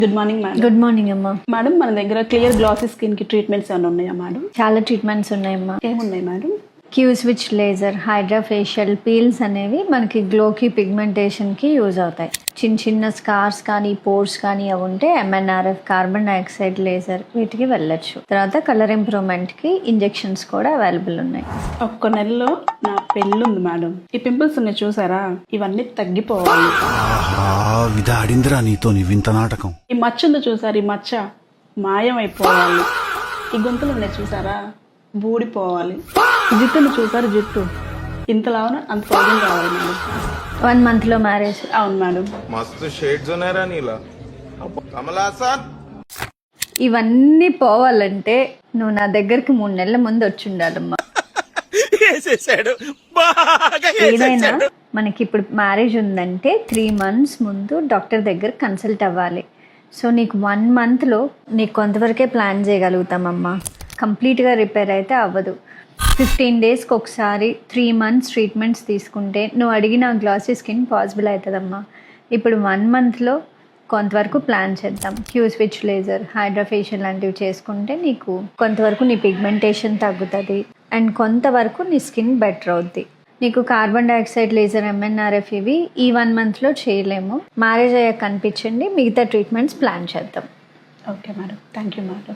Good morning madam. Good morning అమ్మా. Madam మన దగ్గర క్లియర్ గ్లాసీ స్కిన్ కి ట్రీట్మెంట్స్ ఏమైనా ఉన్నాయా మేడం? చాలా ట్రీట్మెంట్స్ ఉన్నాయమ్మా. ఏమున్నాయి madam? Queue switch laser, hydra facial, peels అనేవి మనకి గ్లోకి పిగ్మెంటేషన్కి యూజ్ అవుతాయి. చిన్న చిన్న స్కార్స్ కానీ పోర్స్ కానీ అవి ఉంటే MNRF కార్బన్ డైఆక్సైడ్ లేజర్ వీటికి వెళ్ళొచ్చు. తర్వాత కలర్ ఇంప్రూవ్మెంట్కి ఇంజెక్షన్స్ కూడా అవైలబుల్ ఉన్నాయి. ఒక్క నెలలో నా పెళ్ళి ఉంది మేడం. ఈ పింపుల్స్ ఉన్నాయి చూసారా, ఇవన్నీ తగ్గిపోవాలి. విధాడిందిరా నీతో నీ వింత నాటకం. ఈ మచ్చ ఉంది చూసారు, ఈ మచ్చ మాయం అయిపోవాలి. ఈ గొంతులు ఉన్నాయి చూసారా, బూడిపోవాలి. జుట్టును చూసారు, జుట్టు ఇంతలాగా అంత పొడుగు కావాలి మేడం. 1 monthలో మ్యారేజ్. అవును మేడం. మస్తు షేడ్స్ ఉన్నారా నీలా కమలాసన్. ఇవన్నీ పోవాలంటే నువ్వు నా దగ్గరికి 3 నెలల ముందు వచ్చి ఉండాలమ్మా. ఏదైనా మనకి ఇప్పుడు మ్యారేజ్ ఉందంటే 3 months ముందు డాక్టర్ దగ్గర కన్సల్ట్ అవ్వాలి. సో నీకు 1 monthలో నీకు కొంతవరకే ప్లాన్ చేయగలుగుతామమ్మా. కంప్లీట్గా రిపేర్ అయితే అవ్వదు. 15 daysకి ఒకసారి 3 months ట్రీట్మెంట్స్ తీసుకుంటే నువ్వు అడిగిన గ్లాసీ స్కిన్ పాసిబుల్ అవుతుందమ్మా. ఇప్పుడు 1 monthలో కొంతవరకు ప్లాన్ చేద్దాం. Queue switch laser, hydra facial లాంటివి చేసుకుంటే నీకు కొంతవరకు నీ పిగ్మెంటేషన్ తగ్గుతుంది అండ్ కొంతవరకు నీ స్కిన్ బెటర్ అవుద్ది. నీకు కార్బన్ డైఆక్సైడ్ లేజర్, MNRF ఇవి ఈ 1 monthలో చేయలేము. మ్యారేజ్ అయ్యాక కనిపించండి, మిగతా ట్రీట్మెంట్స్ ప్లాన్ చేద్దాం. Okay madam, thank you madam.